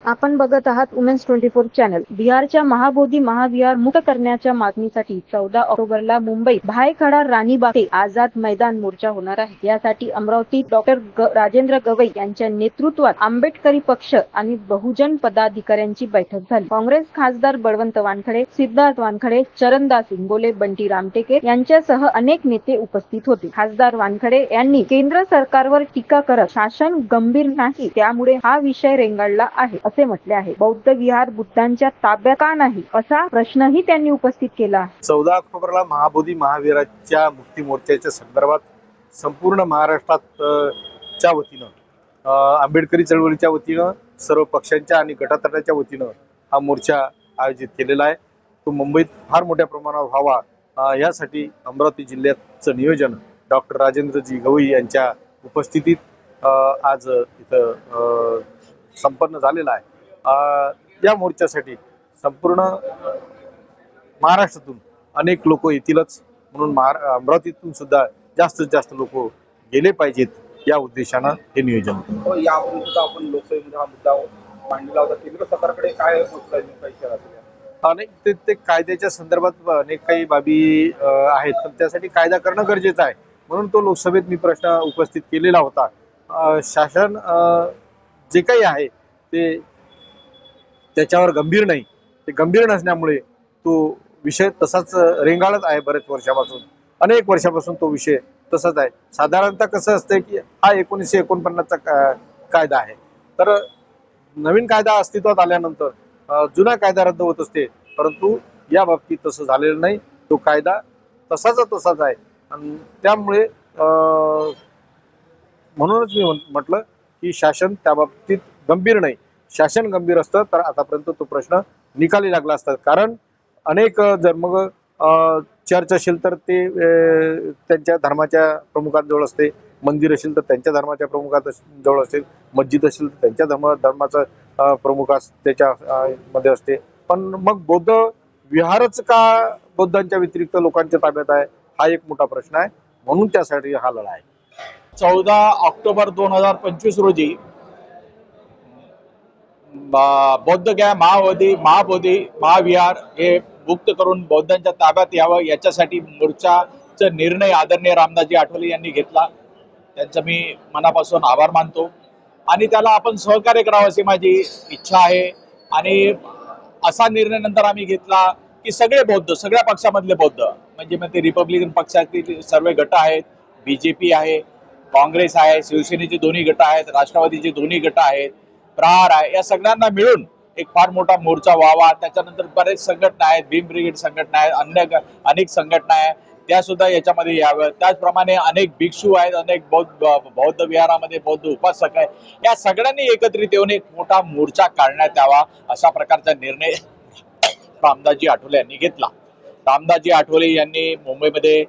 आपण बघत आहात वुमेन्स 24 चॅनल। बिहारच्या महाबोधी महाविहार मुक्त करण्याच्या मागणीसाठी 14 ऑक्टोबरला मुंबईत भायखळा राणीबाग ते आझाद मैदान मोर्चा होणार आहे। यासाठी अमरावतीत डॉक्टर राजेंद्र गवई यांच्या नेतृत्वात आंबेडकरी पक्ष आणि बहुजन पदाधिकाऱ्यांची बैठक झाली। काँग्रेस खासदार बळवंत वानखडे, सिद्धार्थ वानखडे, चरणदास इंगोले, बंटी रामटेके यांच्यासह अनेक नेते उपस्थित होते। खासदार वानखडे यांनी केंद्र सरकारवर टीका करत शासन गंभीर नाही, त्यामुळे हा विषय रेंगाळला आहे असे म्हटले आहे। बौद्ध विहार बुद्धांच्या ताब्यात का नाही असा प्रश्नही त्यांनी उपस्थित केला आहे। 14 ऑक्टोबरला महाबोधी महावीराच्या मुक्ती मोर्चाच्या संदर्भात संपूर्ण महाराष्ट्रात च्या वतीनं आंबेडकरी चळवळीच्या वतीनं सर्व पक्षांच्या आणि गटातटाच्या वतीनं हा मोर्चा आयोजित केलेला आहे। तो मुंबईत फार मोठ्या प्रमाणावर व्हावा यासाठी अमरावती जिल्ह्याचं नियोजन डॉक्टर राजेंद्रजी गवई यांच्या उपस्थितीत आज इथं संपन्न झालेला आहे। या मोर्चासाठी संपूर्ण महाराष्ट्रातून अनेक लोक येतीलच, म्हणून अमरावतीतून सुद्धा जास्तीत जास्त लोक गेले पाहिजेत या उद्देशानं हे नियोजन होतं। यापूर्वी सुद्धा आपण लोकसभेमध्ये हा मुद्दा मांडला होता। केंद्र सरकारकडे काय अनेक ते कायद्याच्या संदर्भात अनेक काही बाबी आहेत, पण त्यासाठी कायदा करणं गरजेचं आहे, म्हणून तो लोकसभेत मी प्रश्न उपस्थित केलेला होता। शासन जे काही आहे ते त्याच्यावर गंभीर नाही, ते गंभीर नसल्यामुळे तो विषय तसाच रेंगाळत आहे। बरेच वर्षापासून, अनेक वर्षापासून तो विषय तसाच आहे। साधारणतः कसं असतं की हा 1949चा कायदा आहे, तर नवीन कायदा अस्तित्वात आल्यानंतर जुना कायदा रद्द होत असते, परंतु या बाबतीत तसं झालेलं नाही। तो कायदा तसाच आहे आणि त्यामुळे म्हणूनच मी म्हटलं की शासन त्या बाबतीत गंभीर नाही। शासन गंभीर असतं तर आतापर्यंत तो प्रश्न निकाली लागला असता, कारण अनेक जर मग चर्च असेल तर ते त्यांच्या धर्माच्या प्रमुखांजवळ असते, मंदिर असेल तर त्यांच्या धर्माच्या प्रमुखांजवळ असेल, मस्जिद असेल तर त्यांच्या धर्माचा प्रमुख त्याच्या मध्ये असते। पण मग बौद्ध विहारच का बौद्धांच्या व्यतिरिक्त लोकांच्या ताब्यात आहे, हा एक मोठा प्रश्न आहे, म्हणून त्यासाठी हा लढा आहे। 14 ऑक्टोबर 2025 रोजी बौद्धगया महाबोधी महाविहार हे मुक्त करून बौद्धांच्या ताब्यात यावं याच्यासाठी मोर्चाचा निर्णय आदरणीय रामदासजी आठवले यांनी घेतला। त्यांचा मी मनापासून आभार मानतो आणि त्याला आपण सहकार्य करावं अशी माझी इच्छा आहे। आणि असा निर्णय नंतर आम्ही घेतला की सगळे बौद्ध, सगळ्या पक्षामधले बौद्ध, म्हणजे मग ते रिपब्लिकन पक्षातील सर्व गट आहेत, बीजेपी आहे, काँग्रेस आहे, शिवसेनेचे दोन्ही गट आहेत, राष्ट्रवादीचे दोन्ही गट आहेत, प्रहार आहे, या सगळ्यांना मिळून एक फार मोठा मोर्चा व्हावा। त्याच्यानंतर बरेच संघटना आहेत, भीम ब्रिगेड संघटना आहेत, अनेक संघटना आहेत, त्या सुद्धा याच्यामध्ये याव्या। त्याचप्रमाणे अनेक भिक्षू आहेत, अनेक बौद्ध विहारामध्ये बौद्ध उपासक आहेत, या सगळ्यांनी एकत्रित येऊन एक मोठा मोर्चा काढण्यात यावा अशा प्रकारचा निर्णय रामदासजी आठवले यांनी घेतला। रामदासजी आठवले यांनी मुंबईमध्ये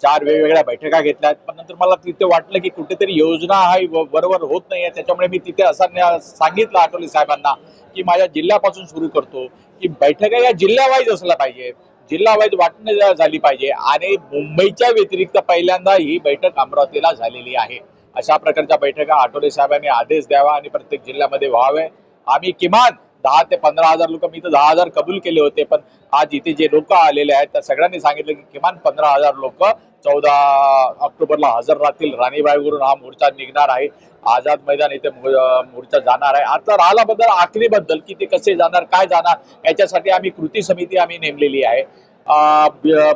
4 वेगवेगळ्या बैठका घेतल्या, पण नंतर मला तिथे वाटलं की कुठेतरी योजना हा बरोबर होत नाहीये। त्याच्यामुळे मी तिथे असं सांगितलं आठवले साहेबांना की माझ्या जिल्ह्यापासून सुरू करतो, की बैठका या जिल्हा वाईज असल्या पाहिजे, जिल्हा वाईज वाटणी झाली पाहिजे, आणि मुंबईच्या व्यतिरिक्त पहिल्यांदा ही बैठक अमरावतीला झालेली आहे। अशा प्रकारच्या बैठका आठवले साहेबांनी आदेश द्यावा आणि प्रत्येक जिल्ह्यामध्ये व्हावे। आम्ही किमान 10 ते 15,000 लोक, मी तर 10,000 कबूल केले होते, पण आज इथे जे लोक आलेले आहेत त्या सगळ्यांनी सांगितलं की किमान 15,000 लोक 14 ऑक्टोबरला हजर राहतील। राणीबागवरून हा मोर्चा निघणार आहे, आझाद मैदान इथे मोर्चा जाणार आहे। आता राहिला बद्दल आखणीबद्दल की ते कसे जाणार, काय जाणार, याच्यासाठी आम्ही कृती समिती आम्ही नेमलेली आहे।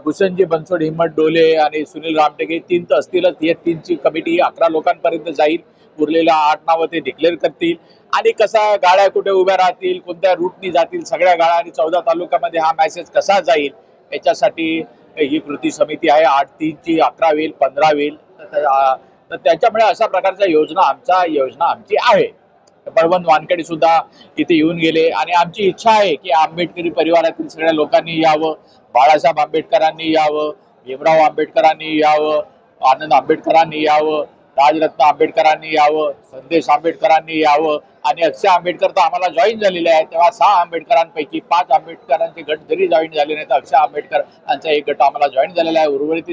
भूषणजी बनसोड, हिम्मत डोले आणि सुनील रामटेके 3 तर असतीलच, या 3ची कमिटी 11 लोकांपर्यंत जाईल। उरलेल्या 8 नावं ते डिक्लेअर करतील आणि कसा गाड्या कुठे उभ्या राहतील, कोणत्या रूटनी जातील, सगळ्या गाड्या आणि 14 तालुक्यामध्ये हा मेसेज कसा जाईल याच्यासाठी ही कृती समिती आहे। 8 3ची 11 होईल, 15 होईल, तर त्याच्यामुळे अशा प्रकारच्या योजना आमची आहे। बळवंत वानखडे सुद्धा इथे येऊन गेले आणि आमची इच्छा आहे की आंबेडकरी परिवारातील सगळ्या लोकांनी यावं, बाळासाहेब आंबेडकरांनी यावं, भीमराव आंबेडकरांनी यावं, आनंद आंबेडकरांनी यावं, राजरत्न आंबेडकरांनी यावं, संदेश आंबेडकरांनी यावं, आणि अक्षय आंबेडकर तर आम्हाला जॉईन झालेले आहेत। तेव्हा 6 आंबेडकरांपैकी 5 आंबेडकरांचे गट जरी जॉईन झाले नाही तर अक्षय आंबेडकर यांचा एक गट आम्हाला जॉईन झालेला आहे। उर्वरित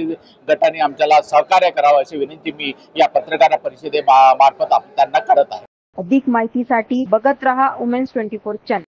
गटांनी आमच्याला सहकार्य करावं अशी विनंती मी या पत्रकार परिषदेमार्फत त्यांना करत आहे। अधिक माहितीसाठी बघत रहा वुमेन्स 24 चॅनल.